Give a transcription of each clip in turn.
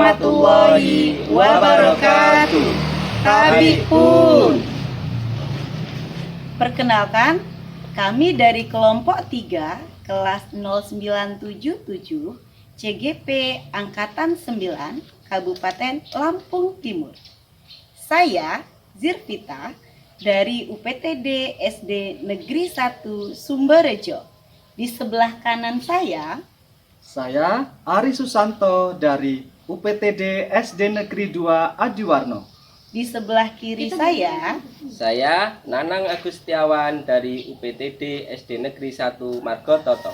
warahmatullahi wabarakatuh. Tabi pun. Perkenalkan, kami dari kelompok 3 kelas 0977 CGP Angkatan 9 Kabupaten Lampung Timur. Saya Zirvita dari UPTD SD Negeri 1 Sumberjo. Di sebelah kanan saya Ari Susanto dari UPTD SD Negeri 2 Adiwarno. di sebelah kiri Saya Nanang Agustiawan dari UPTD SD Negeri 1 Margototo.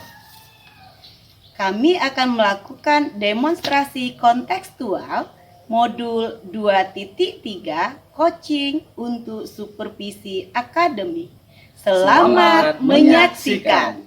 kami akan melakukan demonstrasi kontekstual modul 2.3 coaching untuk supervisi akademik. Selamat menyaksikan.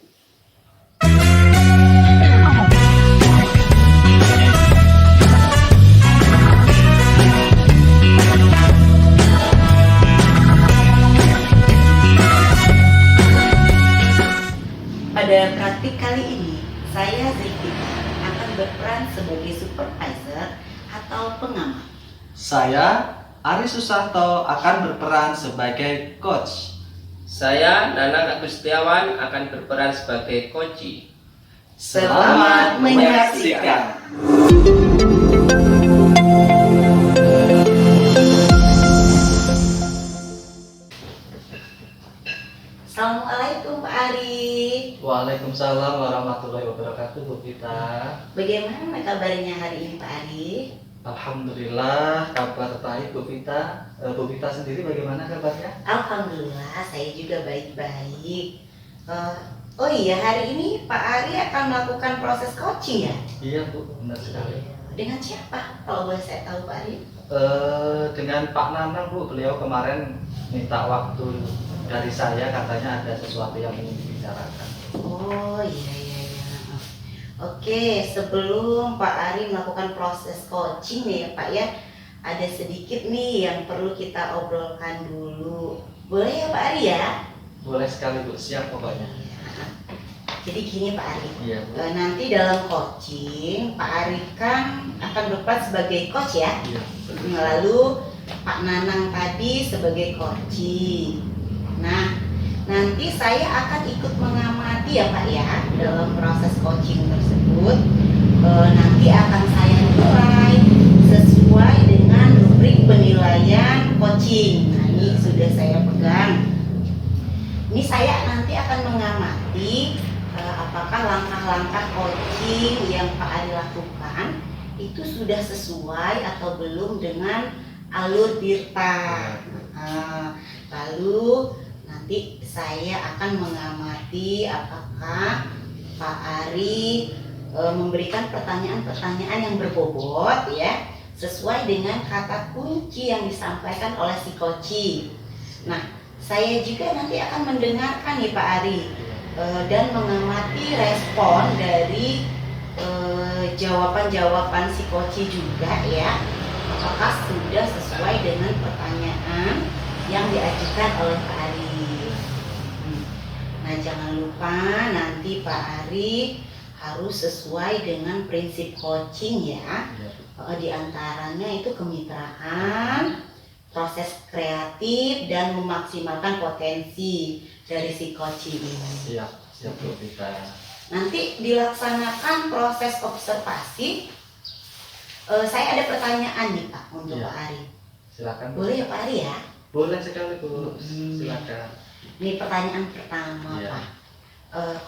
Pada praktik kali ini, saya Zikita akan berperan sebagai supervisor atau pengamat. Saya Ari Susanto akan berperan sebagai coach. Saya Nanang Agustiawan akan berperan sebagai coach. Selamat menyaksikan. Assalamualaikum Pak Ari. Waalaikumsalam warahmatullahi wabarakatuh, Bu Vita. Bagaimana kabarnya hari ini Pak Ari? Alhamdulillah, kabar baik, Bu Vita. Bu Vita sendiri bagaimana kabarnya? Alhamdulillah, saya juga baik-baik. Oh iya, hari ini Pak Ari akan melakukan proses coaching ya? Iya, Bu, benar sekali. Dengan siapa? Kalau boleh saya tahu Pak Ari? Dengan Pak Nanang, Bu. Beliau kemarin minta waktu dari saya, katanya ada sesuatu yang ingin dibicarakan. Oh iya. Oke, sebelum Pak Ari melakukan proses coaching nih ya Pak ya, ada sedikit nih yang perlu kita obrolkan dulu. Boleh ya Pak Ari ya? Boleh sekali, Bu. Siap pokoknya. Jadi gini Pak Ari, Iya, Bu. nanti dalam coaching Pak Ari kan akan berperan sebagai coach ya. Iya, betul. Lalu Pak Nanang tadi sebagai coaching. Nah, nanti saya akan ikut mengamati ya Pak ya dalam proses coaching tersebut. Nanti akan saya nilai sesuai dengan rubrik penilaian coaching. Nah, ini sudah saya pegang. Ini saya nanti akan mengamati apakah langkah-langkah coaching yang Pak Ari lakukan itu sudah sesuai atau belum dengan alur Tirta. Lalu nanti saya akan mengamati apakah Pak Ari memberikan pertanyaan-pertanyaan yang berbobot ya, sesuai dengan kata kunci yang disampaikan oleh si coaching. Nah, saya juga nanti akan mendengarkan nih Pak Ari dan mengamati respon dari jawaban-jawaban si coaching juga ya, apakah sudah sesuai dengan pertanyaan yang diajukan oleh Pak Ari. Nah, jangan lupa nanti Pak Ari harus sesuai dengan prinsip coaching ya. Di antaranya itu kemitraan, proses kreatif, dan memaksimalkan potensi dari si coaching ini. Siap Bu Vita. Nanti dilaksanakan proses observasi. Saya ada pertanyaan nih Pak untuk Pak Ari. Silakan Bu. Boleh ya Pak Ari ya? Boleh sekali Bu. Silakan. Ini pertanyaan pertama Pak.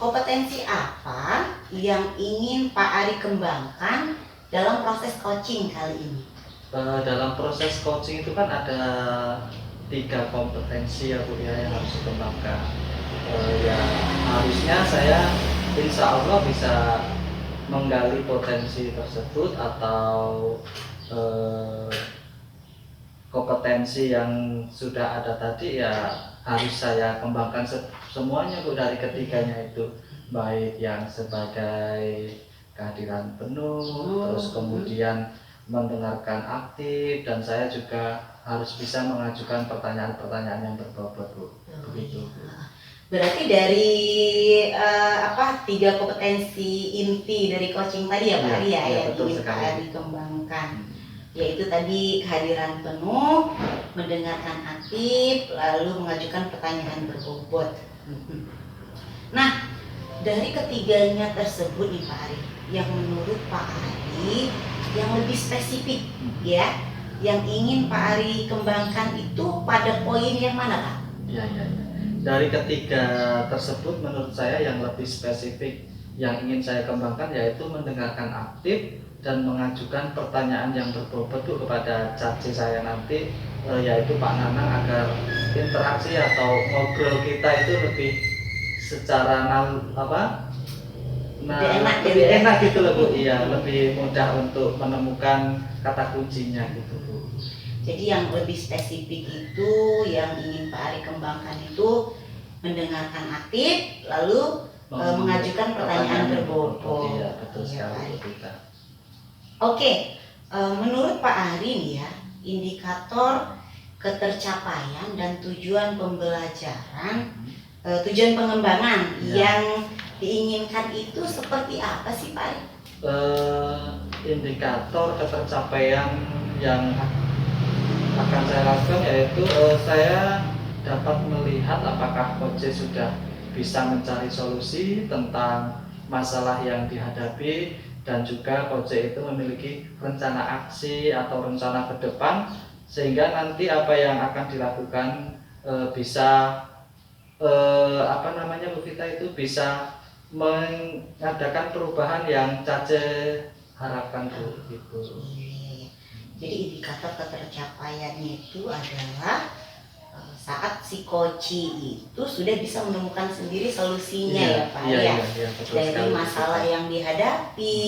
Kompetensi apa yang ingin Pak Ari kembangkan dalam proses coaching kali ini? Dalam proses coaching itu kan ada 3 kompetensi ya Bu ya yang harus dikembangkan. Ya harusnya saya insya Allah bisa menggali potensi tersebut atau kompetensi yang sudah ada tadi ya harus saya kembangkan semuanya Bu, dari ketiganya itu, baik yang sebagai kehadiran penuh, terus kemudian mendengarkan aktif, dan saya juga harus bisa mengajukan pertanyaan-pertanyaan yang berbobot Bu. Begitu. Berarti dari 3 kompetensi inti dari coaching tadi ya Pak Ari ya, yang ingin Pak Ari kembangkan. yaitu tadi kehadiran penuh, mendengarkan aktif, lalu mengajukan pertanyaan berbobot. Nah, dari ketiganya tersebut nih Pak Ari, yang menurut Pak Ari yang lebih spesifik ya, yang ingin Pak Ari kembangkan itu pada poin yang mana Pak? Iya, iya, iya. Dari ketiga tersebut menurut saya yang lebih spesifik yang ingin saya kembangkan yaitu mendengarkan aktif dan mengajukan pertanyaan yang berbobot kepada caci saya nanti, yaitu Pak Nanang, agar interaksi atau ngobrol kita itu lebih secara lebih enak gitu loh Bu. Iya, lebih mudah untuk menemukan kata kuncinya gitu Bu. Jadi yang lebih spesifik itu yang ingin Pak Ari kembangkan itu mendengarkan aktif, lalu mengajukan pertanyaan berbobot. Iya, betul Iya, Pak sekali Ari. kita. Oke, menurut Pak Ari nih ya, indikator ketercapaian dan tujuan pembelajaran, tujuan pengembangan Ya. yang diinginkan itu seperti apa sih Pak Ari? Indikator ketercapaian yang akan saya lakukan yaitu saya dapat melihat apakah coach sudah bisa mencari solusi tentang masalah yang dihadapi, dan juga coach itu memiliki rencana aksi atau rencana ke depan, sehingga nanti apa yang akan dilakukan bisa Bu Vita, itu bisa mengadakan perubahan yang Cace harapkan Bu gitu. Jadi indikator ketercapaiannya itu adalah saat si koci itu sudah bisa menemukan sendiri solusinya ya Pak ya, betul dari sekali, masalah betul. yang dihadapi,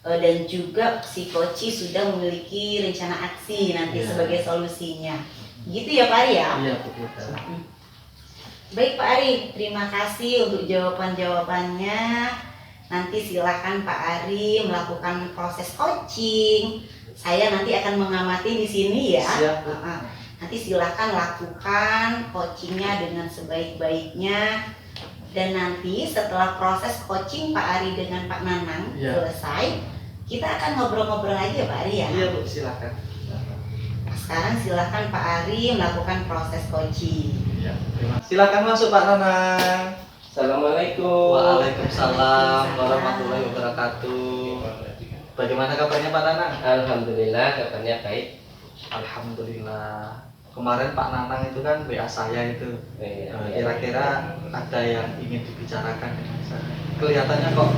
dan juga si koci sudah memiliki rencana aksi nanti Iya. sebagai solusinya. Gitu ya Pak Ari ya? Iya Bu Vita. Baik Pak Ari, terima kasih untuk jawaban-jawabannya. Nanti silakan Pak Ari melakukan proses coaching. Saya nanti akan mengamati di sini ya. Siap, Bu. Nanti silakan lakukan coachingnya dengan sebaik-baiknya. Dan nanti setelah proses coaching Pak Ari dengan Pak Nanang selesai, kita akan ngobrol-ngobrol lagi ya Pak Ari ya. Iya Bu, silakan. Nah, sekarang silakan Pak Ari melakukan proses coaching. Iya, terima kasih. Silakan masuk Pak Nanang. Assalamualaikum. Waalaikumsalam warahmatullahi wabarakatuh. Bagaimana kabarnya Pak Nanang? Alhamdulillah, kabarnya baik. Alhamdulillah. Kemarin Pak Nanang itu kan WA saya itu. Iya. Kira-kira ada yang ingin dibicarakan dengan saya. Kelihatannya kok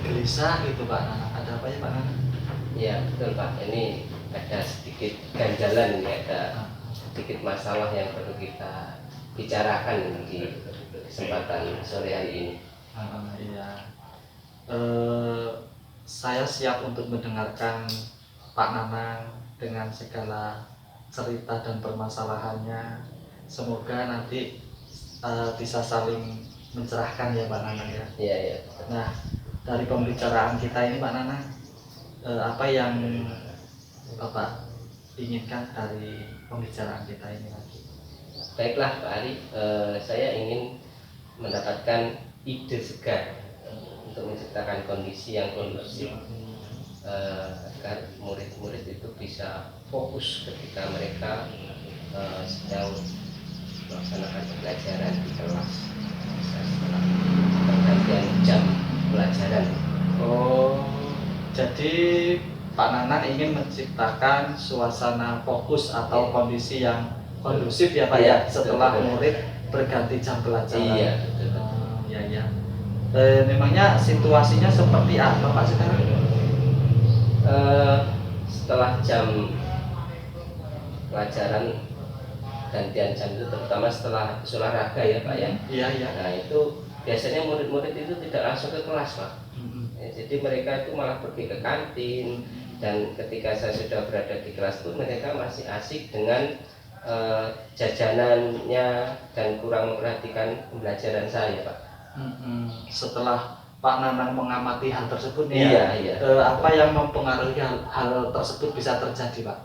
gelisah gitu Pak Nanang. Ada apa ya Pak Nanang? Ya betul Pak, ini ada sedikit ganjalan ini, ada sedikit masalah yang perlu kita bicarakan di kesempatan sore hari ini. Iya. Saya siap untuk mendengarkan Pak Nanang dengan segala cerita dan permasalahannya. Semoga nanti bisa saling mencerahkan ya Pak Nanang ya. Iya, iya. Nah, dari pembicaraan kita ini Pak Nanang, apa yang Bapak inginkan dari pembicaraan kita ini lagi? Baiklah Pak Ari, saya ingin mendapatkan ide segar untuk menciptakan kondisi yang kondusif agar murid-murid itu bisa fokus ketika mereka sedang melaksanakan pembelajaran di kelas, setelah pergantian jam pelajaran. Oh, jadi Pak Nanang ingin menciptakan suasana fokus atau kondisi yang kondusif ya Pak ya, setelah murid berganti jam pelajaran. Iya, betul. Iya, iya. Memangnya situasinya seperti apa Pak sekarang? Setelah jam pelajaran gantian jam itu, terutama setelah habis olahraga ya Pak ya. Iya, iya. Nah itu biasanya murid-murid itu tidak langsung ke kelas Pak. Ya, jadi mereka itu malah pergi ke kantin, dan ketika saya sudah berada di kelas pun mereka masih asik dengan jajanannya dan kurang memperhatikan pembelajaran saya Pak. Setelah Pak Nanang mengamati hal tersebut nih Iya. apa yang mempengaruhi hal tersebut bisa terjadi Pak?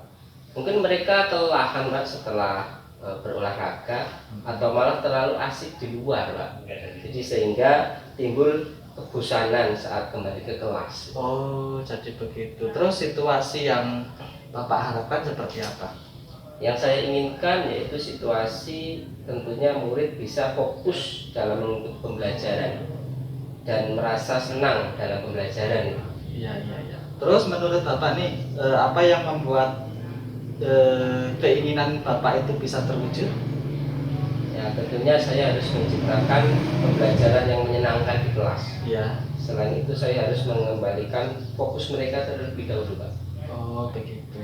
Mungkin mereka kelelahan Pak setelah berolahraga, atau malah terlalu asik di luar Pak. Jadi sehingga timbul kebosanan saat kembali ke kelas. Oh, jadi begitu. Terus situasi yang Bapak harapkan seperti apa? Yang saya inginkan yaitu situasi tentunya murid bisa fokus dalam mengikuti pembelajaran dan merasa senang dalam pembelajaran. Iya, iya, iya. Terus menurut Bapak nih, apa yang membuat keinginan Bapak itu bisa terwujud? Ya, tentunya saya harus menciptakan pembelajaran yang menyenangkan di kelas. Iya. Selain itu saya harus mengembalikan fokus mereka terlebih dahulu, Pak. Oh, begitu.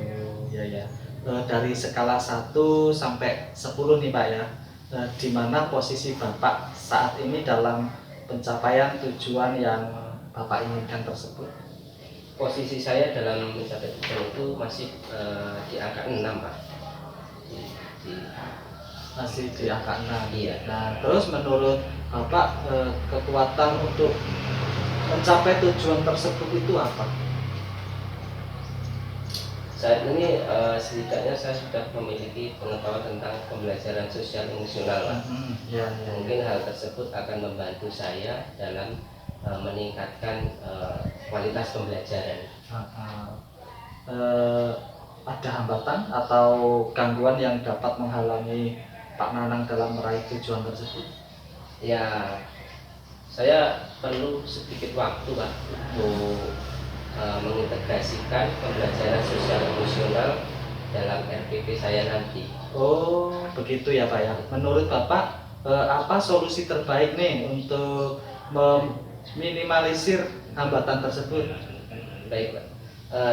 Ya, ya. Dari skala 1 sampai 10 nih Pak ya, di mana posisi Bapak saat ini dalam pencapaian tujuan yang Bapak inginkan tersebut? Posisi saya dalam mencapai tujuan itu masih di angka 6, Pak. Di- Masih di angka 6. Iya. Nah, terus menurut Bapak kekuatan untuk mencapai tujuan tersebut itu apa? Saat ini setidaknya saya sudah memiliki pengetahuan tentang pembelajaran sosial emosional, Pak. Ya, ya. Mungkin hal tersebut akan membantu saya dalam meningkatkan kualitas pembelajaran. Ada hambatan atau gangguan yang dapat menghalangi Pak Nanang dalam meraih tujuan tersebut? Ya, saya perlu sedikit waktu, Pak, untuk mengintegrasikan pembelajaran sosial emosional dalam RPP saya nanti. Oh, begitu ya Pak ya. Menurut Bapak, apa solusi terbaik nih untuk meminimalisir hambatan tersebut? Baik, Pak.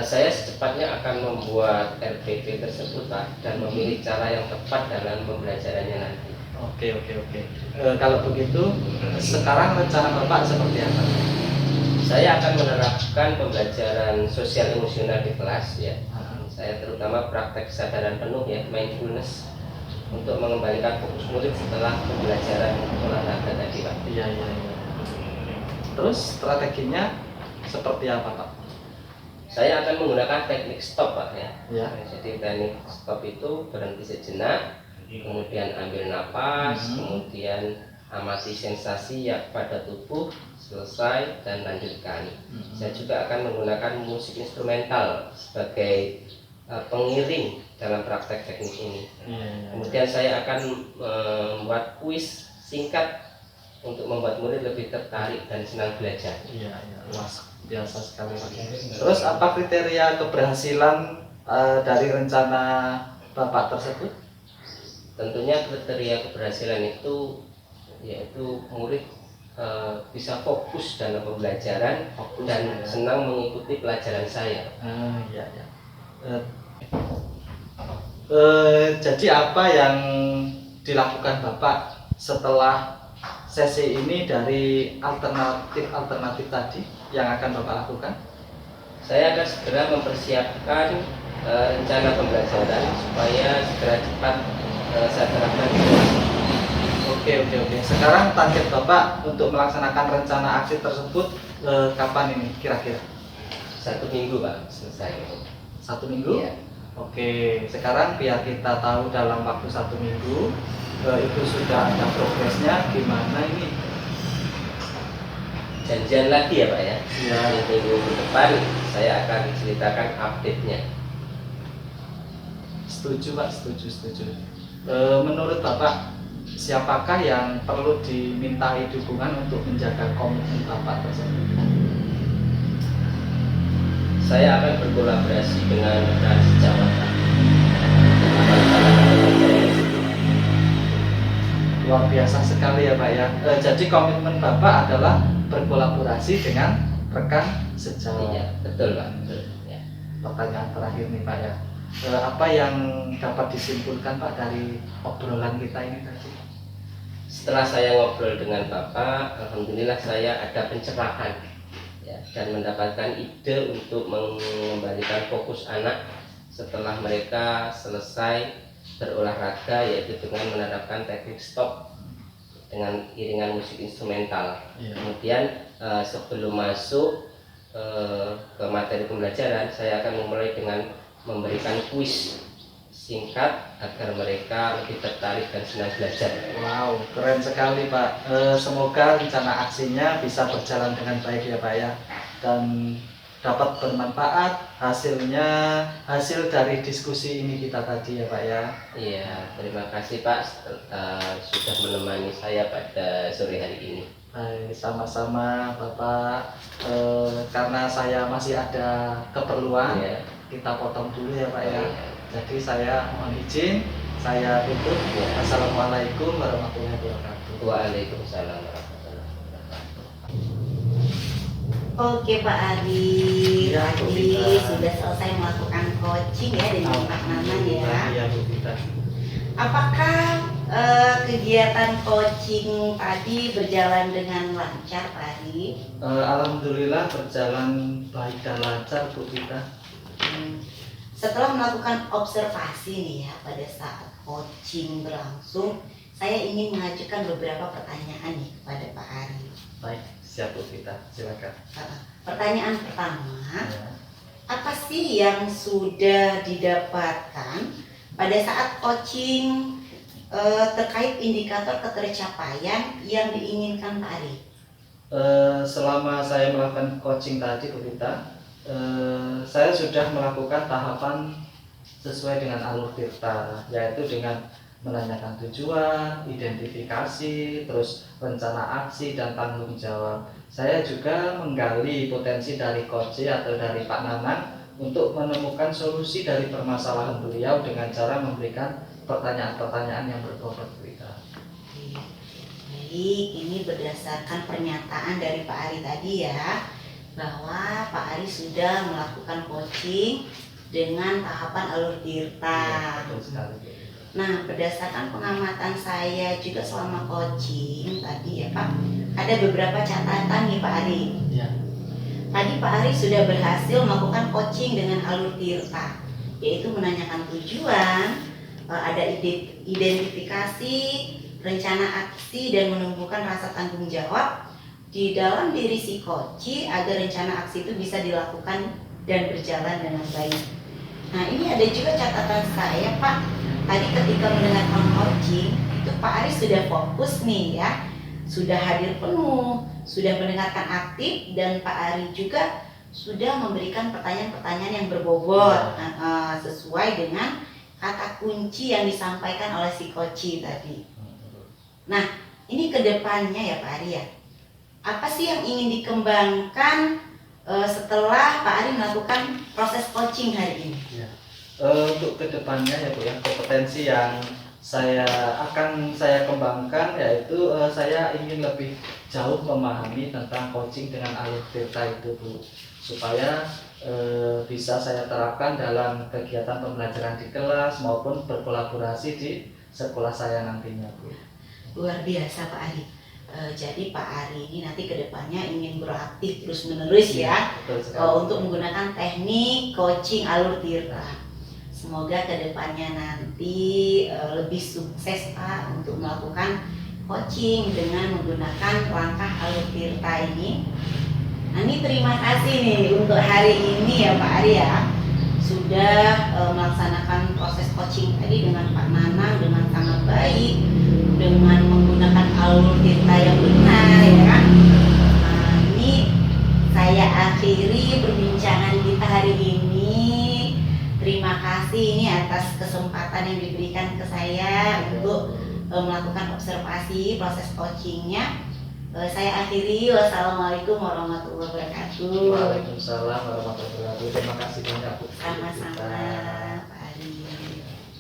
Saya secepatnya akan membuat RPP tersebut, Pak, dan memilih cara yang tepat dalam pembelajarannya nanti. Oke, oke, oke. Kalau begitu, sekarang rencana Bapak seperti apa? Saya akan menerapkan pembelajaran sosial emosional di kelas, ya. Saya terutama praktek kesadaran penuh, ya, mindfulness, untuk mengembalikan fokus murid setelah pembelajaran olahraga tadi, Pak. Iya, iya, iya. Terus strateginya seperti apa, Pak? Saya akan menggunakan teknik stop, Pak, ya. Ya. Jadi teknik stop itu berhenti sejenak, kemudian ambil napas, kemudian amati sensasi yang pada tubuh, selesai dan lanjutkan. Saya juga akan menggunakan musik instrumental sebagai pengiring dalam praktek teknik ini. Kemudian saya akan membuat kuis singkat untuk membuat murid lebih tertarik dan senang belajar. Iya, iya. Luas biasa sekali. Terus apa kriteria keberhasilan dari rencana Bapak tersebut? Tentunya kriteria keberhasilan itu yaitu murid bisa fokus dalam pembelajaran dan senang mengikuti pelajaran saya. Iya, iya. Jadi apa yang dilakukan Bapak setelah sesi ini dari alternatif tadi yang akan Bapak lakukan? Saya akan segera mempersiapkan rencana pembelajaran supaya segera cepat saya terapkan. Oke. Sekarang target Bapak untuk melaksanakan rencana aksi tersebut kapan ini kira-kira? 1 minggu, Pak, selesai. 1 minggu? Iya. Oke, sekarang biar kita tahu dalam waktu 1 minggu itu sudah ada progresnya gimana ini? Janjian lagi ya, Pak, ya. Iya. Di minggu depan saya akan ceritakan update-nya. Setuju Pak, setuju. Menurut Bapak, siapakah yang perlu dimintai dukungan untuk menjaga komitmen Bapak tersebut? Saya akan berkolaborasi dengan rekan sejawat. Luar biasa sekali ya Pak ya. Jadi komitmen Bapak adalah berkolaborasi dengan rekan sejawat. Iya, betul, Pak. Betul, ya. Pertanyaan terakhir nih Pak ya. Apa yang dapat disimpulkan Pak dari obrolan kita ini tadi? Setelah saya ngobrol dengan Bapak, alhamdulillah saya ada pencerahan, ya, dan mendapatkan ide untuk mengembalikan fokus anak setelah mereka selesai berolahraga, yaitu dengan menerapkan teknik stop dengan iringan musik instrumental. Kemudian sebelum masuk ke materi pembelajaran, saya akan memulai dengan memberikan kuis singkat agar mereka lebih tertarik dan senang belajar. Wow, keren sekali Pak. Semoga rencana aksinya bisa berjalan dengan baik ya Pak ya, dan dapat bermanfaat hasil dari diskusi ini kita tadi ya Pak ya. Iya, terima kasih Pak sudah menemani saya pada sore hari ini. Baik, sama-sama Bapak. Karena saya masih ada keperluan, Ya. kita potong dulu ya Pak ya. Jadi saya mohon izin, saya tutup. Assalamualaikum warahmatullahi wabarakatuh. Waalaikumsalam warahmatullahi wabarakatuh. Oke Pak Ari, Ya, Bu tadi Vita. sudah selesai melakukan coaching ya dengan Pak Nanan ya. Iya Bu Vita. Apakah kegiatan coaching tadi berjalan dengan lancar Pak Ari? Alhamdulillah berjalan baik dan lancar Bu Vita. Setelah melakukan observasi nih ya pada saat coaching berlangsung, saya ingin mengajukan beberapa pertanyaan nih kepada Pak Ari. Baik, siap Bu Vita, silakan. Pertanyaan pertama, Ya. apa sih yang sudah didapatkan pada saat coaching terkait indikator ketercapaian yang diinginkan Pak Ari? Selama saya melakukan coaching tadi Bu Vita, saya sudah melakukan tahapan sesuai dengan alur Tirta, yaitu dengan menanyakan tujuan, identifikasi, terus rencana aksi dan tanggung jawab. Saya juga menggali potensi dari coach atau dari Pak Nanan untuk menemukan solusi dari permasalahan beliau dengan cara memberikan pertanyaan-pertanyaan yang berbobot Bu Vita. Baik, ini berdasarkan pernyataan dari Pak Ari tadi ya, bahwa Pak Ari sudah melakukan coaching dengan tahapan alur Tirta. Betul sekali. Nah, berdasarkan pengamatan saya juga selama coaching tadi ya Pak, ada beberapa catatan nih Pak Ari. Ya. Tadi Pak Ari sudah berhasil melakukan coaching dengan alur Tirta, yaitu menanyakan tujuan, ada identifikasi, rencana aksi, dan menumbuhkan rasa tanggung jawab di dalam diri si coach agar rencana aksi itu bisa dilakukan dan berjalan dengan baik. Nah, ini ada juga catatan saya Pak. Tadi ketika mendengarkan coaching itu Pak Ari sudah fokus nih ya, sudah hadir penuh, sudah mendengarkan aktif, dan Pak Ari juga sudah memberikan pertanyaan-pertanyaan yang berbobot sesuai dengan kata kunci yang disampaikan oleh si coach tadi. Nah, ini kedepannya ya Pak Ari ya, apa sih yang ingin dikembangkan setelah Pak Ari melakukan proses coaching hari ini? Ya. Untuk kedepannya ya Bu ya, kompetensi yang akan saya kembangkan yaitu saya ingin lebih jauh memahami tentang coaching dengan alur Tirta itu Bu, supaya bisa saya terapkan dalam kegiatan pembelajaran di kelas maupun berkolaborasi di sekolah saya nantinya Bu. Luar biasa Pak Ari. Jadi Pak Ari ini nanti kedepannya ingin beraktif terus menerus ya, untuk menggunakan teknik coaching alur Tirta. Semoga kedepannya nanti lebih sukses Pak untuk melakukan coaching dengan menggunakan langkah alur Tirta ini. Nah, ini terima kasih nih untuk hari ini ya Pak Ari ya, sudah melaksanakan proses coaching tadi dengan Pak Nanang dengan sangat baik, dengan menggunakan alur Tirta yang benar ya kan. Nah, ini saya akhiri perbincangan kita hari ini. Terima kasih ini atas kesempatan yang diberikan ke saya untuk melakukan observasi proses coachingnya. Saya akhiri. Wassalamualaikum warahmatullahi wabarakatuh. Waalaikumsalam warahmatullahi wabarakatuh. Terima kasih banyak Bu. Sama-sama Pak Ari.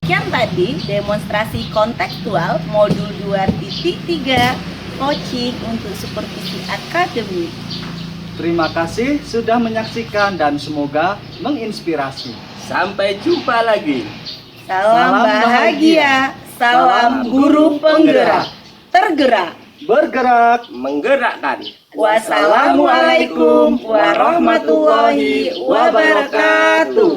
Sekian tadi demonstrasi kontekstual modul 2.3 coaching untuk supervisi akademik. Terima kasih sudah menyaksikan dan semoga menginspirasi. Sampai jumpa lagi. Salam bahagia, salam guru penggerak, tergerak, Bergerak. Menggerakkan. Wassalamualaikum warahmatullahi wabarakatuh.